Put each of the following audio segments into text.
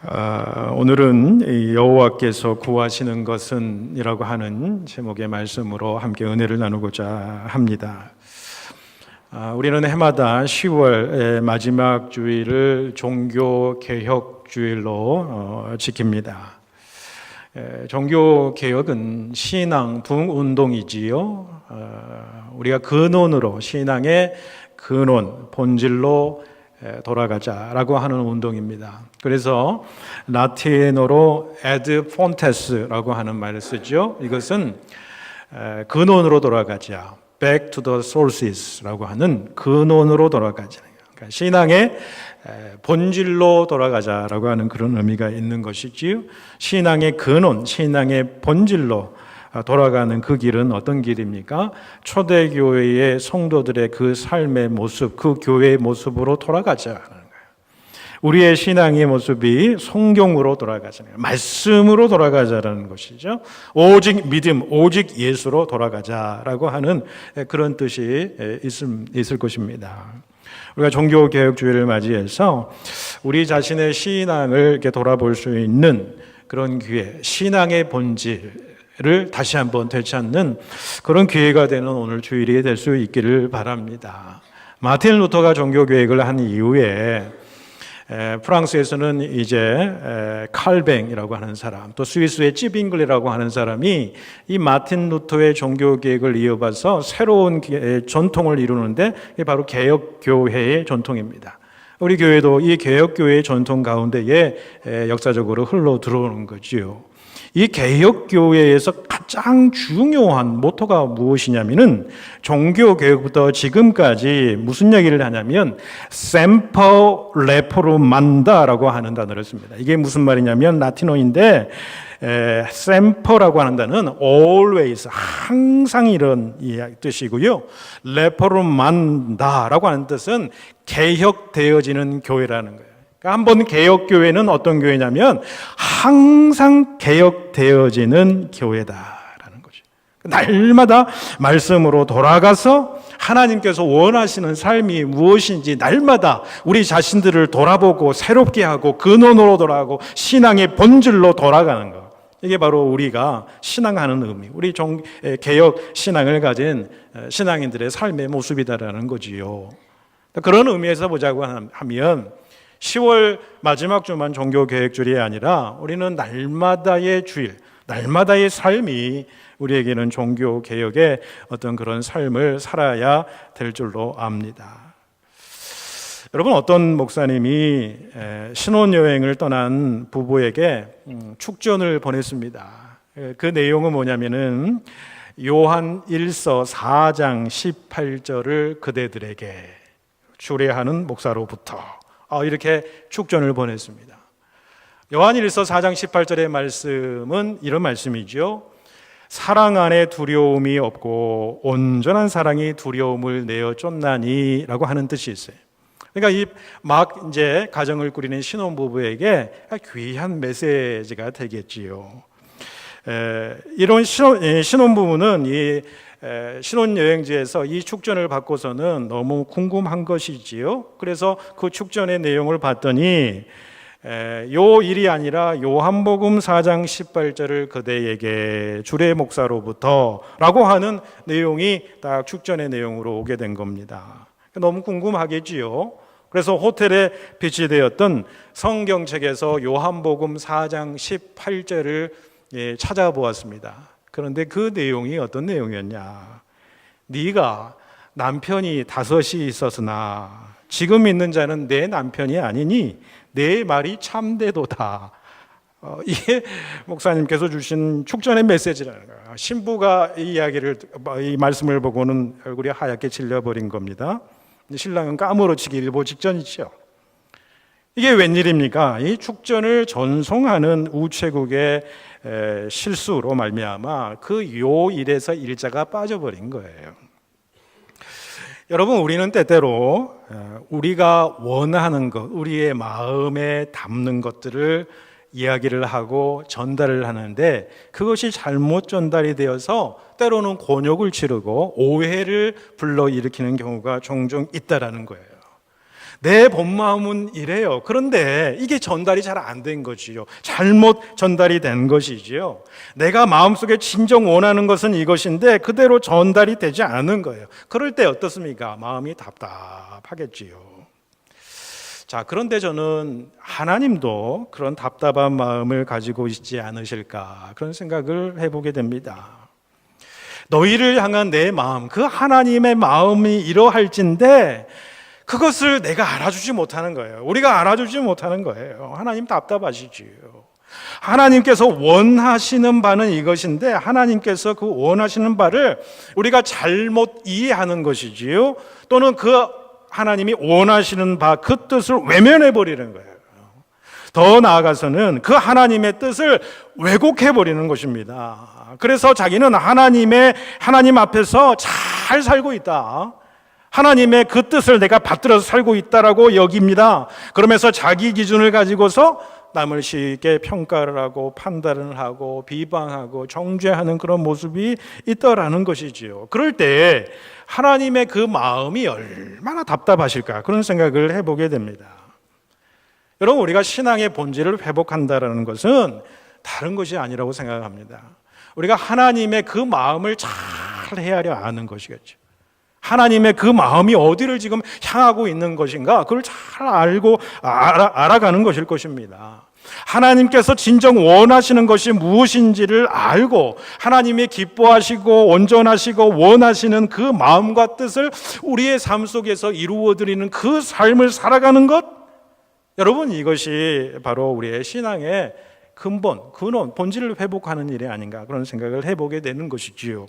오늘은 여호와께서 구하시는 것은 이라고 하는 제목의 말씀으로 함께 은혜를 나누고자 합니다. 우리는 해마다 10월 마지막 주일을 종교개혁주일로 지킵니다. 종교개혁은 신앙 부흥운동이지요. 우리가 근원으로, 신앙의 근원, 본질로 돌아가자라고 하는 운동입니다. 그래서 라틴어로 ad fontes라고 하는 말을 쓰죠. 이것은 근원으로 돌아가자, back to the sources라고 하는 근원으로 돌아가자. 그러니까 신앙의 본질로 돌아가자라고 하는 그런 의미가 있는 것이지요. 신앙의 근원, 신앙의 본질로 돌아가는 그 길은 어떤 길입니까? 초대교회의 성도들의 그 삶의 모습, 그 교회의 모습으로 돌아가자는 거예요. 우리의 신앙의 모습이 성경으로 돌아가자는 거예요. 말씀으로 돌아가자라는 것이죠. 오직 믿음, 오직 예수로 돌아가자라고 하는 그런 뜻이 있을 것입니다. 우리가 종교개혁주의를 맞이해서 우리 자신의 신앙을 이렇게 돌아볼 수 있는 그런 기회, 신앙의 본질 를 다시 한번 되찾는 그런 기회가 되는 오늘 주일이 될 수 있기를 바랍니다. 마틴 루터가 종교개혁을 한 이후에 프랑스에서는 이제 칼뱅이라고 하는 사람, 또 스위스의 찌빙글이라고 하는 사람이 이 마틴 루터의 종교개혁을 이어봐서 새로운 전통을 이루는데 이게 바로 개혁교회의 전통입니다. 우리 교회도 이 개혁교회의 전통 가운데에 역사적으로 흘러 들어오는 거지요. 이 개혁교회에서 가장 중요한 모토가 무엇이냐면은 종교개혁부터 지금까지 무슨 얘기를 하냐면 semper reformanda라고 하는 단어를 씁니다. 이게 무슨 말이냐면 라틴어인데 semper라고 하는 단어는 always, 항상 이런 뜻이고요. reformanda라고 하는 뜻은 개혁되어지는 교회라는 거예요. 한번 개혁교회는 어떤 교회냐면 항상 개혁되어지는 교회다라는 거죠. 날마다 말씀으로 돌아가서 하나님께서 원하시는 삶이 무엇인지 날마다 우리 자신들을 돌아보고 새롭게 하고 근원으로 돌아가고 신앙의 본질로 돌아가는 것. 이게 바로 우리가 신앙하는 의미, 우리 개혁 신앙을 가진 신앙인들의 삶의 모습이다라는 거지요. 그런 의미에서 보자고 하면 10월 마지막 주만 종교개혁주일이 아니라 우리는 날마다의 주일, 날마다의 삶이 우리에게는 종교개혁의 어떤 그런 삶을 살아야 될 줄로 압니다. 여러분, 어떤 목사님이 신혼여행을 떠난 부부에게 축전을 보냈습니다. 그 내용은 뭐냐면은 요한 1서 4장 18절을 그대들에게 주례하는 목사로부터 이렇게 축전을 보냈습니다. 요한일서 4장 18절의 말씀은 이런 말씀이죠. 사랑 안에 두려움이 없고 온전한 사랑이 두려움을 내어 쫓나니 라고 하는 뜻이 있어요. 그러니까 막 이제 가정을 꾸리는 신혼부부에게 귀한 메시지가 되겠지요. 이런 신혼부부는 이 신혼여행지에서 이 축전을 받고서는 너무 궁금한 것이지요. 그래서 그 축전의 내용을 봤더니 요 일이 아니라 요한복음 4장 18절을 그대에게 주례 목사로부터 라고 하는 내용이 딱 축전의 내용으로 오게 된 겁니다. 너무 궁금하겠지요. 그래서 호텔에 비치되었던 성경책에서 요한복음 4장 18절을 찾아보았습니다. 그런데 그 내용이 어떤 내용이었냐? 네가 남편이 5이 있었으나 지금 있는 자는 내 남편이 아니니 내 말이 참되도다. 이게 목사님께서 주신 축전의 메시지라는 거예요. 신부가 이 말씀을 보고는 얼굴이 하얗게 질려버린 겁니다. 신랑은 까무러치기 일보 직전이죠. 이게 웬일입니까? 이 축전을 전송하는 우체국의 실수로 말미암아 그 요일에서 일자가 빠져버린 거예요. 여러분, 우리는 때때로 우리가 원하는 것, 우리의 마음에 담는 것들을 이야기를 하고 전달을 하는데 그것이 잘못 전달이 되어서 때로는 곤욕을 치르고 오해를 불러일으키는 경우가 종종 있다라는 거예요. 내 본 마음은 이래요. 그런데 이게 전달이 잘 안 된 거지요. 잘못 전달이 된 것이지요. 내가 마음속에 진정 원하는 것은 이것인데 그대로 전달이 되지 않은 거예요. 그럴 때 어떻습니까? 마음이 답답하겠지요. 자, 그런데 저는 하나님도 그런 답답한 마음을 가지고 있지 않으실까 그런 생각을 해보게 됩니다. 너희를 향한 내 마음, 그 하나님의 마음이 이러할진데 그것을 내가 알아주지 못하는 거예요. 우리가 알아주지 못하는 거예요. 하나님 답답하시지요. 하나님께서 원하시는 바는 이것인데 하나님께서 그 원하시는 바를 우리가 잘못 이해하는 것이지요. 또는 그 하나님이 원하시는 바 그 뜻을 외면해 버리는 거예요. 더 나아가서는 그 하나님의 뜻을 왜곡해 버리는 것입니다. 그래서 자기는 하나님 앞에서 잘 살고 있다. 하나님의 그 뜻을 내가 받들어서 살고 있다라고 여깁니다. 그러면서 자기 기준을 가지고서 남을 쉽게 평가를 하고 판단을 하고 비방하고 정죄하는 그런 모습이 있다라는 것이지요. 그럴 때 하나님의 그 마음이 얼마나 답답하실까 그런 생각을 해보게 됩니다. 여러분, 우리가 신앙의 본질을 회복한다는 것은 다른 것이 아니라고 생각합니다. 우리가 하나님의 그 마음을 잘 헤아려 아는 것이겠죠. 하나님의 그 마음이 어디를 지금 향하고 있는 것인가 그걸 잘 알고 알아가는 것일 것입니다. 하나님께서 진정 원하시는 것이 무엇인지를 알고 하나님이 기뻐하시고 온전하시고 원하시는 그 마음과 뜻을 우리의 삶 속에서 이루어드리는 그 삶을 살아가는 것, 여러분, 이것이 바로 우리의 신앙의 근본, 근원, 본질을 회복하는 일이 아닌가 그런 생각을 해보게 되는 것이지요.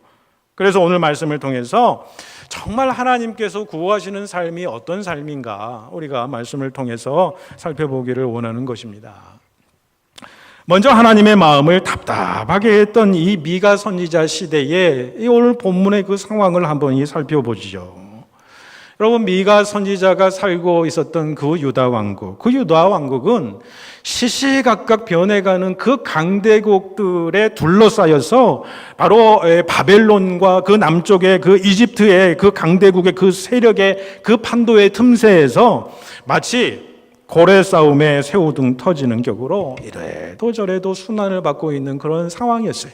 그래서 오늘 말씀을 통해서 정말 하나님께서 구하시는 삶이 어떤 삶인가 우리가 말씀을 통해서 살펴보기를 원하는 것입니다. 먼저 하나님의 마음을 답답하게 했던 이 미가 선지자 시대에 오늘 본문의 그 상황을 한번 살펴보시죠. 여러분, 미가 선지자가 살고 있었던 그 유다 왕국은 시시각각 변해가는 그 강대국들에 둘러싸여서 바로 바벨론과 그 남쪽의 그 이집트의 그 강대국의 그 세력의 그 판도의 틈새에서 마치 고래 싸움에 새우등 터지는 격으로 이래도 저래도 순환을 받고 있는 그런 상황이었어요.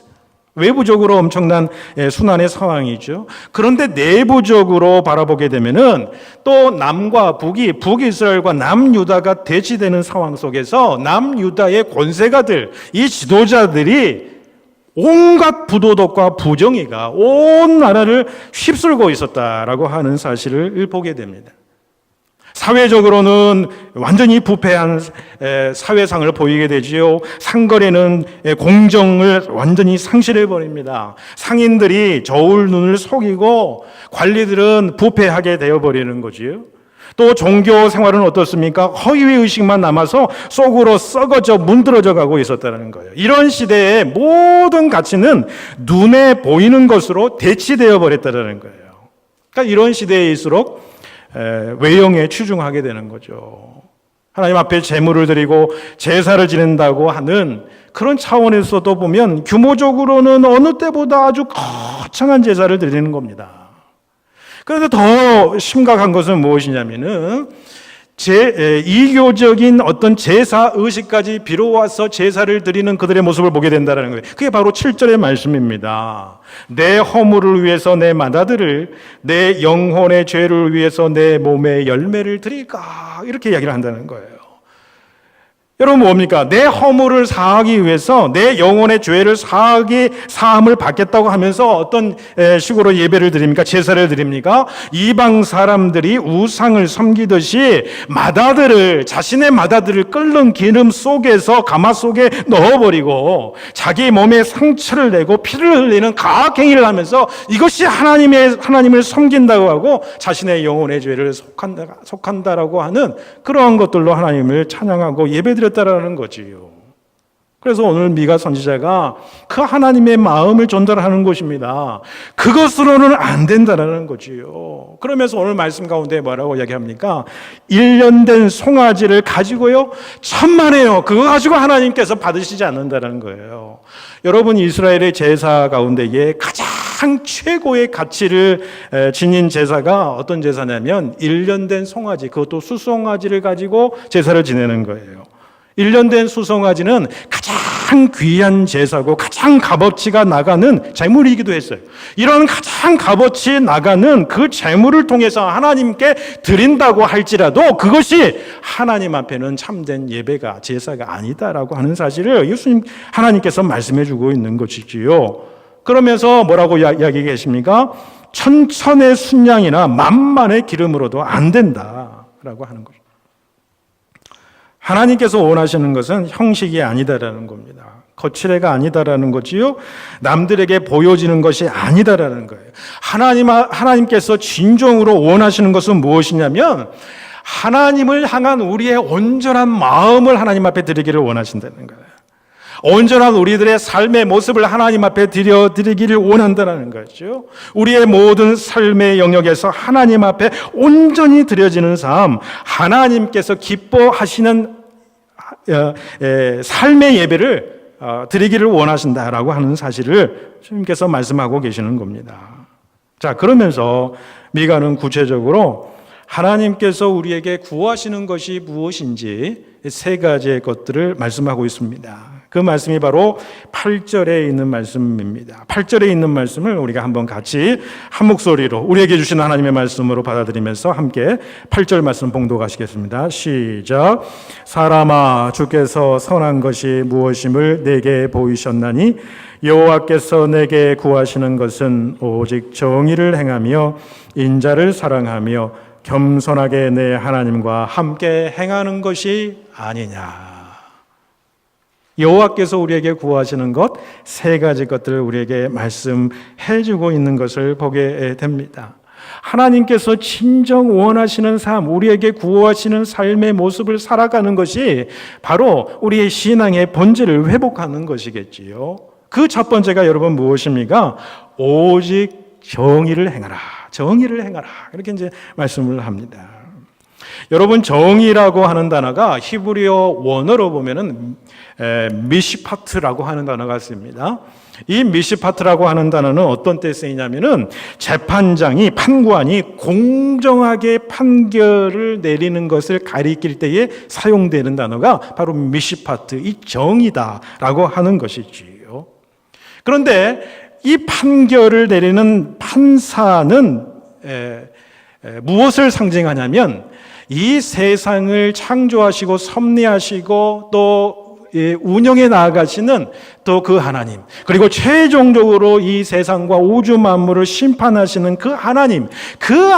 외부적으로 엄청난 순환의 상황이죠. 그런데 내부적으로 바라보게 되면은 또 남과 북이스라엘과 남유다가 대치되는 상황 속에서 남유다의 권세가들, 이 지도자들이 온갖 부도덕과 부정의가 온 나라를 휩쓸고 있었다라고 하는 사실을 보게 됩니다. 사회적으로는 완전히 부패한 사회상을 보이게 되지요. 상거래는 공정을 완전히 상실해 버립니다. 상인들이 저울 눈을 속이고 관리들은 부패하게 되어버리는 거지요. 또 종교 생활은 어떻습니까? 허위의식만 남아서 속으로 썩어져 문드러져 가고 있었다는 거예요. 이런 시대의 모든 가치는 눈에 보이는 것으로 대치되어 버렸다는 거예요. 그러니까 이런 시대일수록 외형에 치중하게 되는 거죠. 하나님 앞에 제물을 드리고 제사를 지낸다고 하는 그런 차원에서도 보면 규모적으로는 어느 때보다 아주 거창한 제사를 드리는 겁니다. 그런데 더 심각한 것은 무엇이냐면은 이교적인 어떤 제사 의식까지 비로와서 제사를 드리는 그들의 모습을 보게 된다는 거예요. 그게 바로 7절의 말씀입니다. 내 허물을 위해서 내 맏아들을, 내 영혼의 죄를 위해서 내 몸의 열매를 드릴까, 이렇게 이야기를 한다는 거예요. 여러분, 뭡니까? 내 허물을 사하기 위해서 내 영혼의 죄를 사함을 받겠다고 하면서 어떤 식으로 예배를 드립니까? 제사를 드립니까? 이방 사람들이 우상을 섬기듯이 자신의 맏아들을 끓는 기름 속에서 가마 속에 넣어버리고 자기 몸에 상처를 내고 피를 흘리는 가학행위를 하면서 이것이 하나님을 섬긴다고 하고 자신의 영혼의 죄를 속한다라고 하는 그러한 것들로 하나님을 찬양하고 예배드렸다라는 거지요. 그래서 오늘 미가 선지자가 그 하나님의 마음을 전달하는 것입니다. 그것으로는 안 된다는 거지요. 그러면서 오늘 말씀 가운데 뭐라고 이야기합니까? 1년 된 송아지를 가지고요, 천만에요. 그거 가지고 하나님께서 받으시지 않는다는 거예요. 여러분, 이스라엘의 제사 가운데에 가장 최고의 가치를 지닌 제사가 어떤 제사냐면 1년 된 송아지, 그것도 수송아지를 가지고 제사를 지내는 거예요. 1년 된 수송아지는 가장 귀한 제사고 가장 값어치가 나가는 제물이기도 했어요. 이런 가장 값어치 나가는 그 제물을 통해서 하나님께 드린다고 할지라도 그것이 하나님 앞에는 참된 예배가, 제사가 아니다라고 하는 사실을 예수님 하나님께서 말씀해 주고 있는 것이지요. 그러면서 뭐라고 이야기해 계십니까? 천천의 순양이나 만만의 기름으로도 안 된다라고 하는 거죠. 하나님께서 원하시는 것은 형식이 아니다라는 겁니다. 거칠애가 아니다라는 거지요. 남들에게 보여지는 것이 아니다라는 거예요. 하나님께서 진정으로 원하시는 것은 무엇이냐면 하나님을 향한 우리의 온전한 마음을 하나님 앞에 드리기를 원하신다는 거예요. 온전한 우리들의 삶의 모습을 하나님 앞에 드리기를 원한다는 거죠. 우리의 모든 삶의 영역에서 하나님 앞에 온전히 드려지는 삶, 하나님께서 기뻐하시는 삶의 예배를 드리기를 원하신다라고 하는 사실을 주님께서 말씀하고 계시는 겁니다. 자, 그러면서 미가는 구체적으로 하나님께서 우리에게 구하시는 것이 무엇인지 세 가지의 것들을 말씀하고 있습니다. 그 말씀이 바로 8절에 있는 말씀입니다. 8절에 있는 말씀을 우리가 한번 같이 한 목소리로 우리에게 주신 하나님의 말씀으로 받아들이면서 함께 8절 말씀 봉독하시겠습니다. 시작. 사람아, 주께서 선한 것이 무엇임을 내게 보이셨나니 여호와께서 내게 구하시는 것은 오직 정의를 행하며 인자를 사랑하며 겸손하게 내 하나님과 함께 행하는 것이 아니냐. 여호와께서 우리에게 구하시는 것 세 가지 것들을 우리에게 말씀해 주고 있는 것을 보게 됩니다. 하나님께서 진정 원하시는 삶, 우리에게 구하시는 삶의 모습을 살아가는 것이 바로 우리의 신앙의 본질을 회복하는 것이겠지요. 그 첫 번째가 여러분 무엇입니까? 오직 정의를 행하라. 정의를 행하라. 이렇게 이제 말씀을 합니다. 여러분, 정의라고 하는 단어가 히브리어 원어로 보면은 미시파트라고 하는 단어가 있습니다. 이 미시파트라고 하는 단어는 어떤 때 쓰이냐면은 재판장이, 판관이 공정하게 판결을 내리는 것을 가리킬 때에 사용되는 단어가 바로 미시파트, 이 정의다라고 하는 것이지요. 그런데 이 판결을 내리는 판사는 무엇을 상징하냐면 이 세상을 창조하시고 섭리하시고 또 운영해 나아가시는 또 그 하나님, 그리고 최종적으로 이 세상과 우주 만물을 심판하시는 그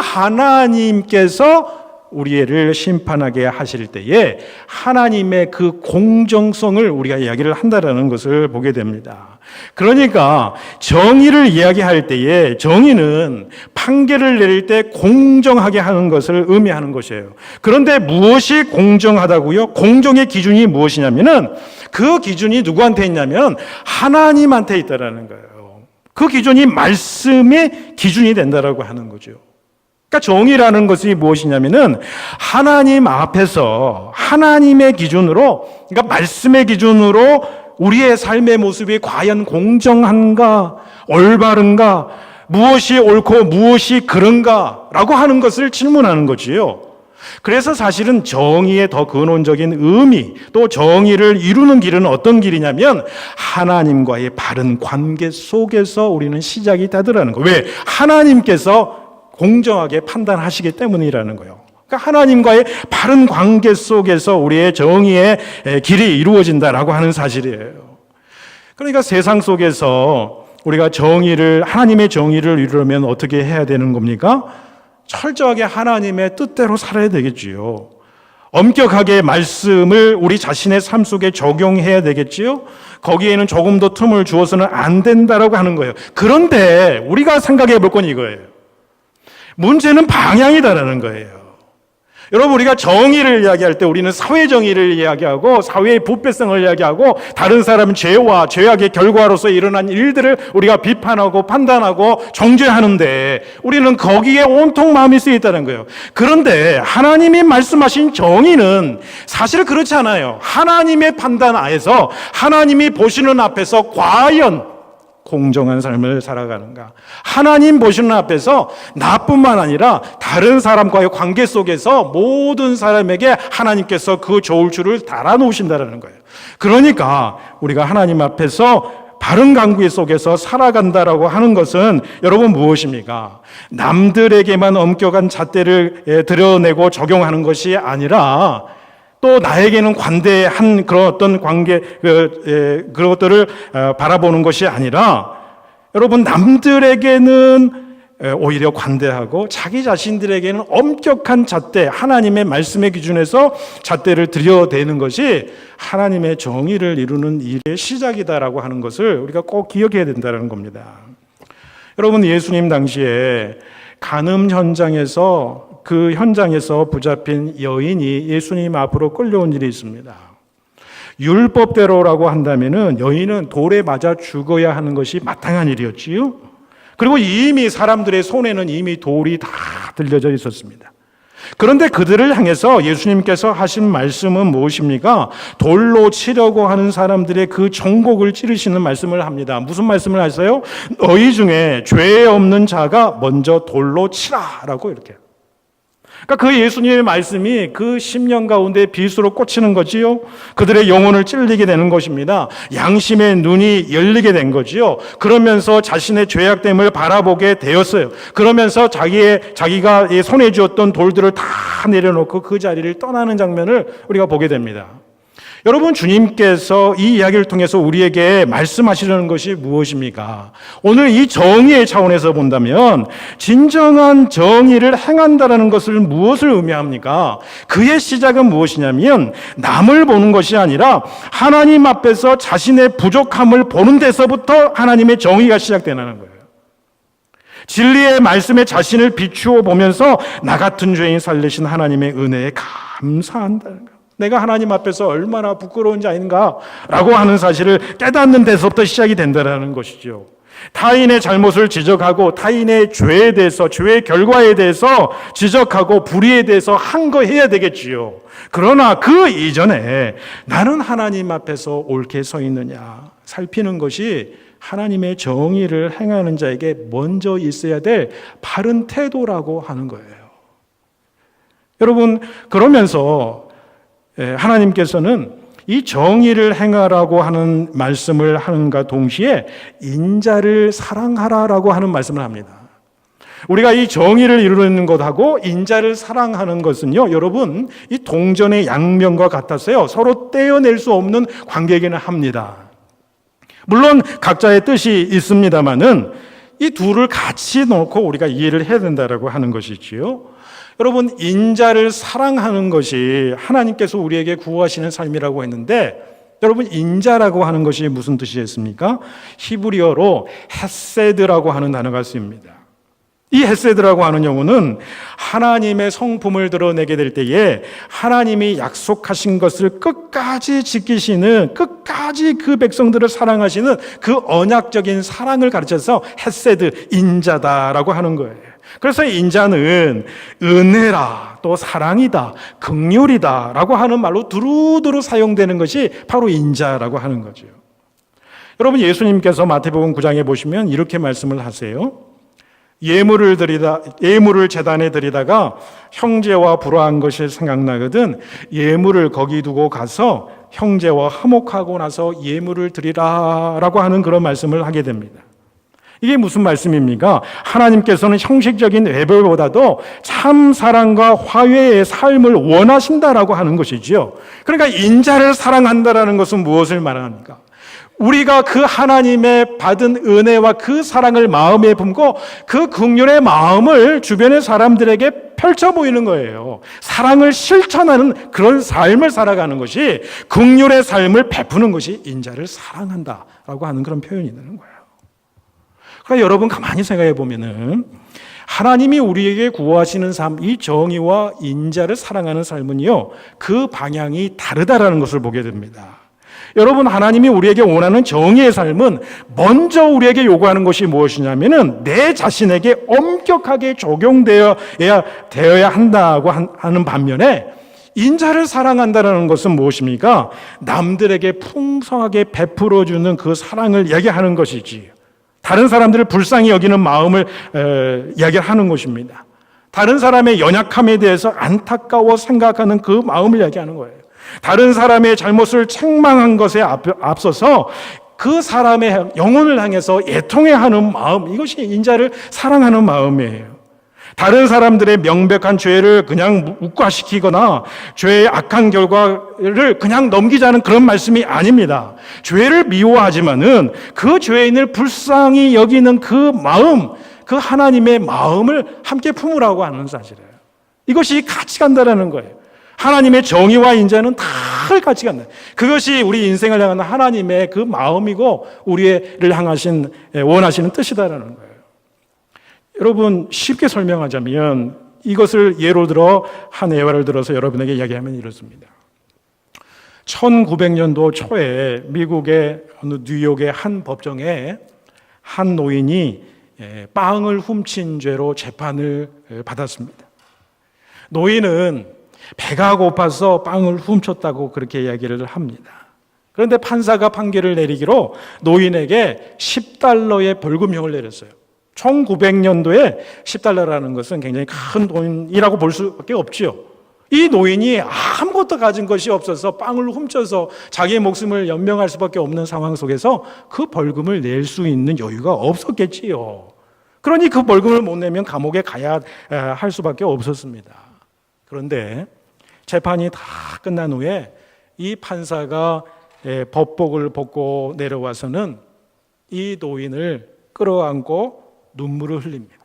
하나님께서 우리를 심판하게 하실 때에 하나님의 그 공정성을 우리가 이야기를 한다라는 것을 보게 됩니다. 그러니까 정의를 이야기할 때에 정의는 판결을 내릴 때 공정하게 하는 것을 의미하는 것이에요. 그런데 무엇이 공정하다고요? 공정의 기준이 무엇이냐면은 그 기준이 누구한테 있냐면 하나님한테 있다라는 거예요. 그 기준이 말씀의 기준이 된다라고 하는 거죠. 그러니까 정의라는 것이 무엇이냐면은 하나님 앞에서 하나님의 기준으로, 그러니까 말씀의 기준으로 우리의 삶의 모습이 과연 공정한가, 올바른가, 무엇이 옳고 무엇이 그런가라고 하는 것을 질문하는 거지요. 그래서 사실은 정의의 더 근원적인 의미, 또 정의를 이루는 길은 어떤 길이냐면 하나님과의 바른 관계 속에서 우리는 시작이 되더라는 거예요. 왜? 하나님께서 공정하게 판단하시기 때문이라는 거예요. 그러니까 하나님과의 바른 관계 속에서 우리의 정의의 길이 이루어진다라고 하는 사실이에요. 그러니까 세상 속에서 우리가 하나님의 정의를 이루려면 어떻게 해야 되는 겁니까? 철저하게 하나님의 뜻대로 살아야 되겠지요. 엄격하게 말씀을 우리 자신의 삶 속에 적용해야 되겠지요. 거기에는 조금 더 틈을 주어서는 안 된다라고 하는 거예요. 그런데 우리가 생각해 볼 건 이거예요. 문제는 방향이다라는 거예요. 여러분, 우리가 정의를 이야기할 때 우리는 사회 정의를 이야기하고 사회의 부패성을 이야기하고 다른 사람은 죄와 죄악의 결과로서 일어난 일들을 우리가 비판하고 판단하고 정죄하는데 우리는 거기에 온통 마음이 쓰여 있다는 거예요. 그런데 하나님이 말씀하신 정의는 사실 그렇지 않아요. 하나님의 판단 하에서 하나님이 보시는 앞에서 과연 공정한 삶을 살아가는가? 하나님 보시는 앞에서 나뿐만 아니라 다른 사람과의 관계 속에서 모든 사람에게 하나님께서 그 좋을 줄을 달아놓으신다는 거예요. 그러니까 우리가 하나님 앞에서 바른 관계 속에서 살아간다라고 하는 것은 여러분 무엇입니까? 남들에게만 엄격한 잣대를 드러내고 적용하는 것이 아니라 또 나에게는 관대한 그런 어떤 관계, 그런 것들을 바라보는 것이 아니라 여러분 남들에게는 오히려 관대하고 자기 자신들에게는 엄격한 잣대, 하나님의 말씀의 기준에서 잣대를 들여대는 것이 하나님의 정의를 이루는 일의 시작이다라고 하는 것을 우리가 꼭 기억해야 된다는 겁니다. 여러분, 예수님 당시에 간음 현장에서 그 현장에서 붙잡힌 여인이 예수님 앞으로 끌려온 일이 있습니다. 율법대로라고 한다면은 여인은 돌에 맞아 죽어야 하는 것이 마땅한 일이었지요. 그리고 이미 사람들의 손에는 이미 돌이 다 들려져 있었습니다. 그런데 그들을 향해서 예수님께서 하신 말씀은 무엇입니까? 돌로 치려고 하는 사람들의 그 정곡을 찌르시는 말씀을 합니다. 무슨 말씀을 하세요? 너희 중에 죄 없는 자가 먼저 돌로 치라라고 이렇게. 그러니까 그 예수님의 말씀이 그 심령 가운데 빛으로 꽂히는 거지요. 그들의 영혼을 찔리게 되는 것입니다. 양심의 눈이 열리게 된 거지요. 그러면서 자신의 죄악됨을 바라보게 되었어요. 그러면서 자기가 손에 쥐었던 돌들을 다 내려놓고 그 자리를 떠나는 장면을 우리가 보게 됩니다. 여러분, 주님께서 이 이야기를 통해서 우리에게 말씀하시려는 것이 무엇입니까? 오늘 이 정의의 차원에서 본다면 진정한 정의를 행한다는 것을 무엇을 의미합니까? 그의 시작은 무엇이냐면 남을 보는 것이 아니라 하나님 앞에서 자신의 부족함을 보는 데서부터 하나님의 정의가 시작되는 거예요. 진리의 말씀에 자신을 비추어 보면서 나 같은 죄인 살리신 하나님의 은혜에 감사한다는 거예요. 내가 하나님 앞에서 얼마나 부끄러운 자인가라고 하는 사실을 깨닫는 데서부터 시작이 된다는 것이죠. 타인의 잘못을 지적하고 타인의 죄에 대해서, 죄의 결과에 대해서 지적하고 불의에 대해서 항거해야 되겠지요. 그러나 그 이전에 나는 하나님 앞에서 옳게 서 있느냐 살피는 것이 하나님의 정의를 행하는 자에게 먼저 있어야 될 바른 태도라고 하는 거예요. 여러분, 그러면서 하나님께서는 이 정의를 행하라고 하는 말씀을 하는가 동시에 인자를 사랑하라라고 하는 말씀을 합니다. 우리가 이 정의를 이루는 것하고 인자를 사랑하는 것은요, 여러분, 이 동전의 양면과 같았어요. 서로 떼어낼 수 없는 관계이기는 합니다. 물론 각자의 뜻이 있습니다만은 이 둘을 같이 놓고 우리가 이해를 해야 된다라고 하는 것이지요. 여러분, 인자를 사랑하는 것이 하나님께서 우리에게 구하시는 삶이라고 했는데, 여러분, 인자라고 하는 것이 무슨 뜻이겠습니까? 히브리어로 헤세드라고 하는 단어가 쓰입니다. 이 헤세드라고 하는 용어는 하나님의 성품을 드러내게 될 때에 하나님이 약속하신 것을 끝까지 지키시는, 끝까지 그 백성들을 사랑하시는 그 언약적인 사랑을 가르쳐서 헤세드, 인자다라고 하는 거예요. 그래서 인자는 은혜라, 또 사랑이다, 긍휼이다 라고 하는 말로 두루두루 사용되는 것이 바로 인자라고 하는 거죠. 여러분, 예수님께서 마태복음 9장에 보시면 이렇게 말씀을 하세요. 예물을 제단에 드리다가 형제와 불화한 것이 생각나거든 예물을 거기 두고 가서 형제와 화목하고 나서 예물을 드리라라고 하는 그런 말씀을 하게 됩니다. 이게 무슨 말씀입니까? 하나님께서는 형식적인 외별보다도 참 사랑과 화해의 삶을 원하신다라고 하는 것이지요. 그러니까 인자를 사랑한다라는 것은 무엇을 말합니까? 우리가 그 하나님의 받은 은혜와 그 사랑을 마음에 품고 그 긍휼의 마음을 주변의 사람들에게 펼쳐 보이는 거예요. 사랑을 실천하는 그런 삶을 살아가는 것이, 긍휼의 삶을 베푸는 것이 인자를 사랑한다라고 하는 그런 표현이 되는 거예요. 그러니까 여러분 가만히 생각해 보면은 하나님이 우리에게 구하시는 삶, 이 정의와 인자를 사랑하는 삶은요, 그 방향이 다르다라는 것을 보게 됩니다. 여러분, 하나님이 우리에게 원하는 정의의 삶은 먼저 우리에게 요구하는 것이 무엇이냐면은 내 자신에게 엄격하게 적용되어야 한다고 하는 반면에, 인자를 사랑한다는 것은 무엇입니까? 남들에게 풍성하게 베풀어주는 그 사랑을 이야기하는 것이지, 다른 사람들을 불쌍히 여기는 마음을 이야기하는 것입니다. 다른 사람의 연약함에 대해서 안타까워 생각하는 그 마음을 이야기하는 거예요. 다른 사람의 잘못을 책망한 것에 앞서서 그 사람의 영혼을 향해서 애통해하는 마음, 이것이 인자를 사랑하는 마음이에요. 다른 사람들의 명백한 죄를 그냥 묵과시키거나 죄의 악한 결과를 그냥 넘기자는 그런 말씀이 아닙니다. 죄를 미워하지만은 그 죄인을 불쌍히 여기는 그 마음, 그 하나님의 마음을 함께 품으라고 하는 사실이에요. 이것이 같이 간다라는 거예요. 하나님의 정의와 인자는 다 같이 간다. 그것이 우리 인생을 향하는 하나님의 그 마음이고 우리를 향하신 원하시는 뜻이다라는 거예요. 여러분, 쉽게 설명하자면 이것을 예로 들어 한 예화를 들어서 여러분에게 이야기하면 이렇습니다. 1900년도 초에 미국의 어느 뉴욕의 한 법정에 한 노인이 빵을 훔친 죄로 재판을 받았습니다. 노인은 배가 고파서 빵을 훔쳤다고 그렇게 이야기를 합니다. 그런데 판사가 판결을 내리기로 노인에게 $10의 벌금형을 내렸어요. 1900년도에 $10라는 것은 굉장히 큰 돈이라고 볼 수밖에 없지요. 이 노인이 아무것도 가진 것이 없어서 빵을 훔쳐서 자기의 목숨을 연명할 수밖에 없는 상황 속에서 그 벌금을 낼 수 있는 여유가 없었겠지요. 그러니 그 벌금을 못 내면 감옥에 가야 할 수밖에 없었습니다. 그런데 재판이 다 끝난 후에 이 판사가 법복을 벗고 내려와서는 이 노인을 끌어안고 눈물을 흘립니다.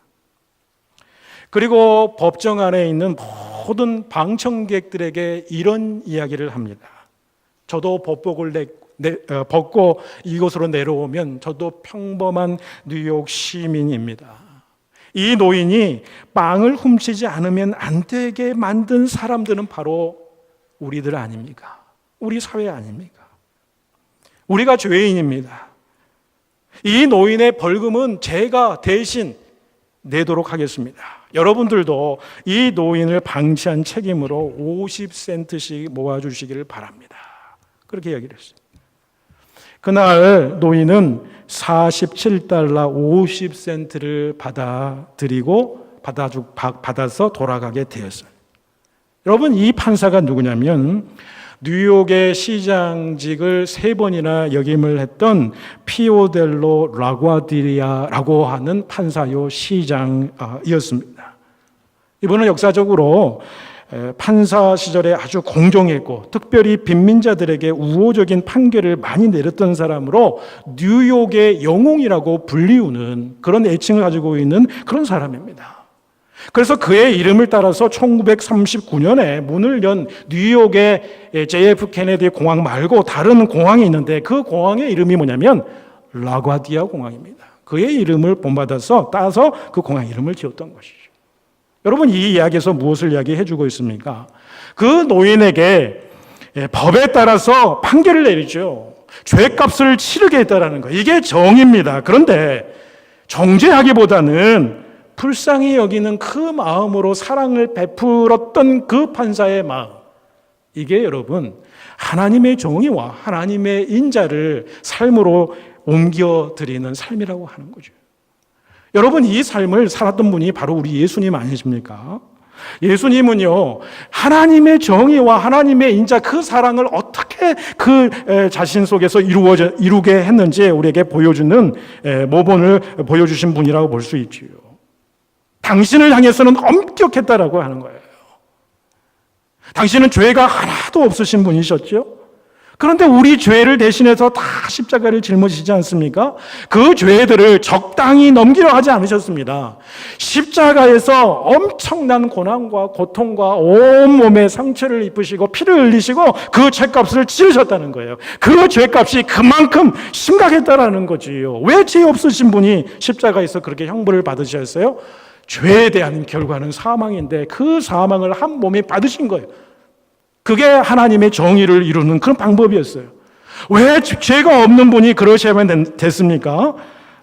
그리고 법정 안에 있는 모든 방청객들에게 이런 이야기를 합니다. 저도 법복을 벗고 이곳으로 내려오면 저도 평범한 뉴욕 시민입니다. 이 노인이 빵을 훔치지 않으면 안 되게 만든 사람들은 바로 우리들 아닙니까? 우리 사회 아닙니까? 우리가 죄인입니다. 이 노인의 벌금은 제가 대신 내도록 하겠습니다. 여러분들도 이 노인을 방치한 책임으로 50센트씩 모아주시기를 바랍니다. 그렇게 이야기를 했어요. 그날 노인은 $47 50센트를 받아서 돌아가게 되었어요. 여러분, 이 판사가 누구냐면 뉴욕의 시장직을 3번이나 역임을 했던 피오델로 라과디리아라고 하는 판사요 시장이었습니다. 이분은 역사적으로 판사 시절에 아주 공정했고 특별히 빈민자들에게 우호적인 판결을 많이 내렸던 사람으로 뉴욕의 영웅이라고 불리우는 그런 애칭을 가지고 있는 그런 사람입니다. 그래서 그의 이름을 따라서 1939년에 문을 연 뉴욕의 JF 케네디 공항 말고 다른 공항이 있는데 그 공항의 이름이 뭐냐면 라과디아 공항입니다. 그의 이름을 본받아서 따서 그 공항 이름을 지었던 것이죠. 여러분, 이 이야기에서 무엇을 이야기해 주고 있습니까? 그 노인에게 법에 따라서 판결을 내리죠. 죄값을 치르게 했다는 거. 이게 정의입니다. 그런데 정죄하기보다는 불쌍히 여기는 그 마음으로 사랑을 베풀었던 그 판사의 마음, 이게 여러분 하나님의 정의와 하나님의 인자를 삶으로 옮겨드리는 삶이라고 하는 거죠. 여러분, 이 삶을 살았던 분이 바로 우리 예수님 아니십니까? 예수님은요, 하나님의 정의와 하나님의 인자, 그 사랑을 어떻게 그 자신 속에서 이루게 했는지 우리에게 보여주는 모본을 보여주신 분이라고 볼 수 있지요. 당신을 향해서는 엄격했다라고 하는 거예요. 당신은 죄가 하나도 없으신 분이셨죠? 그런데 우리 죄를 대신해서 다 십자가를 짊어지지 않습니까? 그 죄들을 적당히 넘기려 하지 않으셨습니다. 십자가에서 엄청난 고난과 고통과 온몸에 상처를 입으시고 피를 흘리시고 그 죄값을 치르셨다는 거예요. 그 죄값이 그만큼 심각했다라는 거지요. 왜 죄 없으신 분이 십자가에서 그렇게 형벌을 받으셨어요? 죄에 대한 결과는 사망인데 그 사망을 한 몸에 받으신 거예요. 그게 하나님의 정의를 이루는 그런 방법이었어요. 왜 죄가 없는 분이 그러셔야만 됐습니까?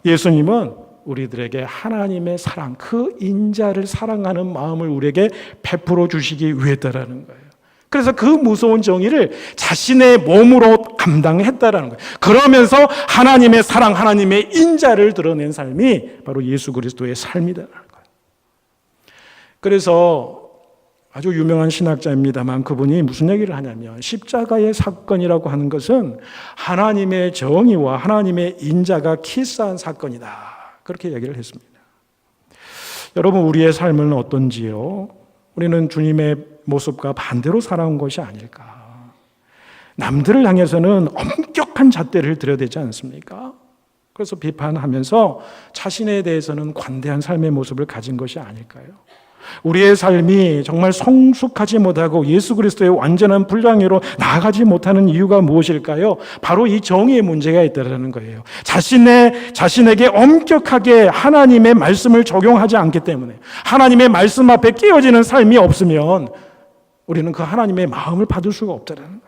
예수님은 우리들에게 하나님의 사랑, 그 인자를 사랑하는 마음을 우리에게 베풀어 주시기 위해서라는 거예요. 그래서 그 무서운 정의를 자신의 몸으로 감당했다라는 거예요. 그러면서 하나님의 사랑, 하나님의 인자를 드러낸 삶이 바로 예수 그리스도의 삶이다라는 거예요. 그래서 아주 유명한 신학자입니다만 그분이 무슨 얘기를 하냐면 십자가의 사건이라고 하는 것은 하나님의 정의와 하나님의 인자가 키스한 사건이다. 그렇게 얘기를 했습니다. 여러분, 우리의 삶은 어떤지요? 우리는 주님의 모습과 반대로 살아온 것이 아닐까? 남들을 향해서는 엄격한 잣대를 들여야 되지 않습니까? 그래서 비판하면서 자신에 대해서는 관대한 삶의 모습을 가진 것이 아닐까요? 우리의 삶이 정말 성숙하지 못하고 예수 그리스도의 완전한 분량으로 나아가지 못하는 이유가 무엇일까요? 바로 이 정의의 문제가 있다는 거예요. 자신에게 엄격하게 하나님의 말씀을 적용하지 않기 때문에, 하나님의 말씀 앞에 끼어지는 삶이 없으면 우리는 그 하나님의 마음을 받을 수가 없다는 거예요.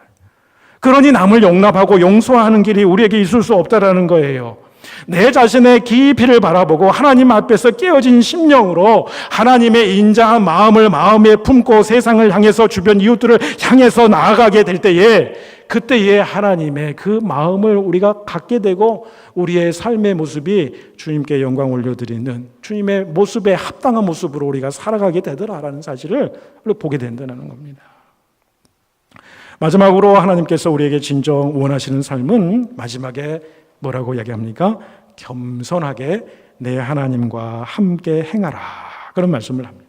그러니 남을 용납하고 용서하는 길이 우리에게 있을 수 없다는 거예요. 내 자신의 깊이를 바라보고 하나님 앞에서 깨어진 심령으로 하나님의 인자한 마음을 마음에 품고 세상을 향해서 주변 이웃들을 향해서 나아가게 될 때에, 그때에 하나님의 그 마음을 우리가 갖게 되고 우리의 삶의 모습이 주님께 영광 올려드리는 주님의 모습에 합당한 모습으로 우리가 살아가게 되더라라는 사실을 보게 된다는 겁니다. 마지막으로 하나님께서 우리에게 진정 원하시는 삶은 마지막에 뭐라고 이야기합니까? 겸손하게 내 하나님과 함께 행하라. 그런 말씀을 합니다.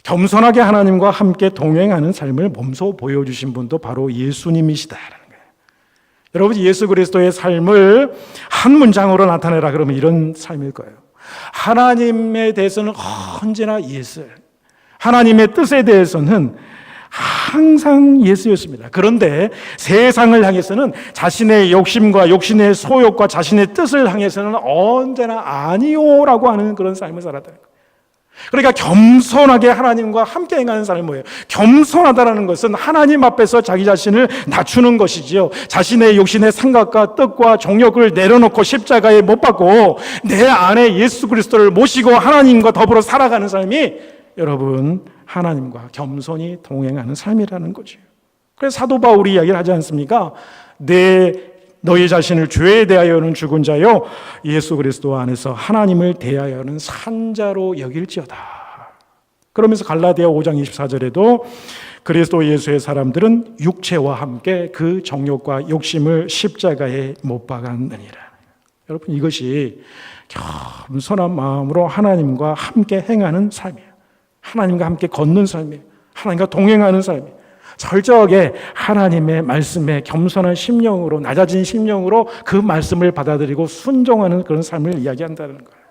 겸손하게 하나님과 함께 동행하는 삶을 몸소 보여주신 분도 바로 예수님이시다라는 거예요. 여러분, 예수 그리스도의 삶을 한 문장으로 나타내라 그러면 이런 삶일 거예요. 하나님에 대해서는 언제나 예수, 하나님의 뜻에 대해서는 항상 예수였습니다. 그런데 세상을 향해서는 자신의 욕심과 욕심의 소욕과 자신의 뜻을 향해서는 언제나 아니요라고 하는 그런 삶을 살았다는 거예요. 그러니까 겸손하게 하나님과 함께 행하는 삶이 뭐예요? 겸손하다는 것은 하나님 앞에서 자기 자신을 낮추는 것이지요. 자신의 욕심의 생각과 뜻과 정욕을 내려놓고 십자가에 못 박고 내 안에 예수 그리스도를 모시고 하나님과 더불어 살아가는 삶이 여러분 하나님과 겸손히 동행하는 삶이라는 거죠. 그래서 사도 바울이 이야기를 하지 않습니까? 너희 자신을 죄에 대하여는 죽은 자요 예수 그리스도 안에서 하나님을 대하여는 산 자로 여길지어다. 그러면서 갈라디아 5장 24절에도 그리스도 예수의 사람들은 육체와 함께 그 정욕과 욕심을 십자가에 못 박았느니라. 여러분, 이것이 겸손한 마음으로 하나님과 함께 행하는 삶이에요. 하나님과 함께 걷는 삶이에요. 하나님과 동행하는 삶이에요. 철저하게 하나님의 말씀에 겸손한 심령으로, 낮아진 심령으로 그 말씀을 받아들이고 순종하는 그런 삶을 이야기한다는 거예요.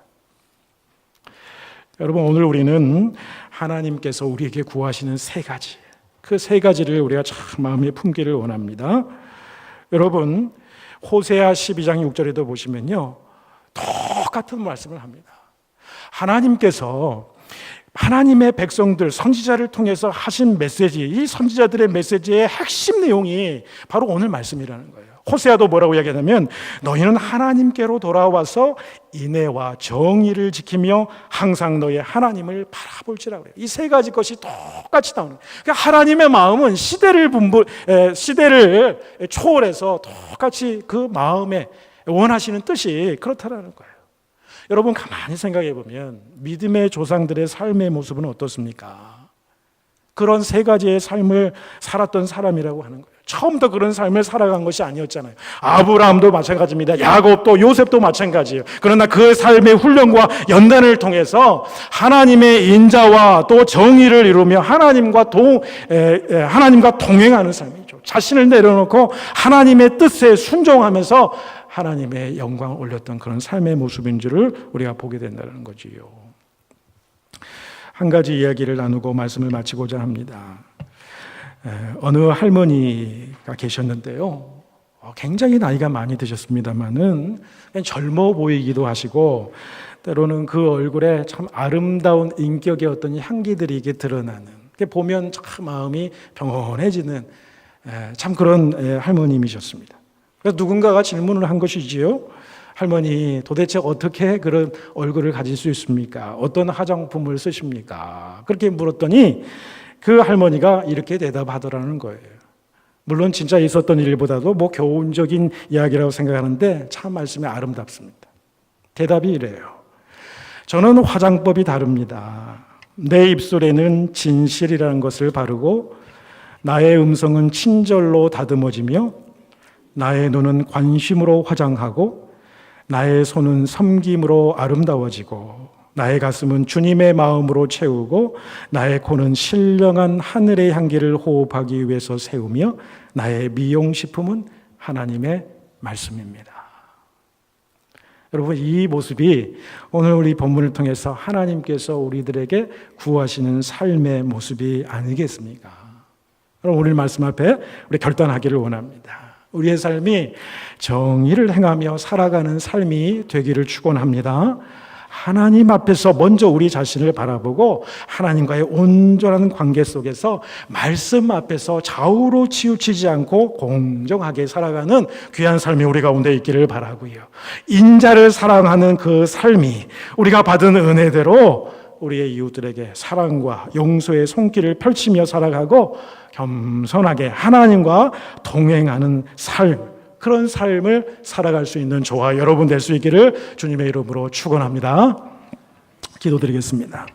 여러분, 오늘 우리는 하나님께서 우리에게 구하시는 세 가지, 그 세 가지를 우리가 참 마음에 품기를 원합니다. 여러분, 호세아 12장 6절에도 보시면요, 똑같은 말씀을 합니다. 하나님께서 하나님의 백성들, 선지자를 통해서 하신 메시지, 이 선지자들의 메시지의 핵심 내용이 바로 오늘 말씀이라는 거예요. 호세아도 뭐라고 이야기하냐면 너희는 하나님께로 돌아와서 인애와 정의를 지키며 항상 너의 하나님을 바라볼지라 그래요. 이 세 가지 것이 똑같이 나오는 거예요. 그러니까 하나님의 마음은 시대를 초월해서 똑같이 그 마음에 원하시는 뜻이 그렇다라는 거예요. 여러분, 가만히 생각해 보면 믿음의 조상들의 삶의 모습은 어떻습니까? 그런 세 가지의 삶을 살았던 사람이라고 하는 거예요. 처음부터 그런 삶을 살아간 것이 아니었잖아요. 아브라함도 마찬가지입니다. 야곱도, 요셉도 마찬가지예요. 그러나 그 삶의 훈련과 연단을 통해서 하나님의 인자와 또 정의를 이루며 하나님과 동행하는 삶이죠. 자신을 내려놓고 하나님의 뜻에 순종하면서 하나님의 영광을 올렸던 그런 삶의 모습인 줄을 우리가 보게 된다는 거지요. 한 가지 이야기를 나누고 말씀을 마치고자 합니다. 어느 할머니가 계셨는데요, 굉장히 나이가 많이 드셨습니다만은 젊어 보이기도 하시고 때로는 그 얼굴에 참 아름다운 인격의 어떤 향기들이 이게 드러나는, 보면 참 마음이 평온해지는 참 그런 할머님이셨습니다. 그래서 누군가가 질문을 한 것이지요. 할머니, 도대체 어떻게 그런 얼굴을 가질 수 있습니까? 어떤 화장품을 쓰십니까? 그렇게 물었더니 그 할머니가 이렇게 대답하더라는 거예요. 물론 진짜 있었던 일보다도 교훈적인 이야기라고 생각하는데 참 말씀이 아름답습니다. 대답이 이래요. 저는 화장법이 다릅니다. 내 입술에는 진실이라는 것을 바르고 나의 음성은 친절로 다듬어지며 나의 눈은 관심으로 화장하고 나의 손은 섬김으로 아름다워지고 나의 가슴은 주님의 마음으로 채우고 나의 코는 신령한 하늘의 향기를 호흡하기 위해서 세우며 나의 미용식품은 하나님의 말씀입니다. 여러분, 이 모습이 오늘 우리 본문을 통해서 하나님께서 우리들에게 구하시는 삶의 모습이 아니겠습니까? 그럼 오늘 말씀 앞에 우리 결단하기를 원합니다. 우리의 삶이 정의를 행하며 살아가는 삶이 되기를 축원합니다. 하나님 앞에서 먼저 우리 자신을 바라보고 하나님과의 온전한 관계 속에서 말씀 앞에서 좌우로 치우치지 않고 공정하게 살아가는 귀한 삶이 우리 가운데 있기를 바라고요. 인자를 사랑하는 그 삶이 우리가 받은 은혜대로 우리의 이웃들에게 사랑과 용서의 손길을 펼치며 살아가고 겸손하게 하나님과 동행하는 삶, 그런 삶을 살아갈 수 있는 저와 여러분 될 수 있기를 주님의 이름으로 축원합니다. 기도드리겠습니다.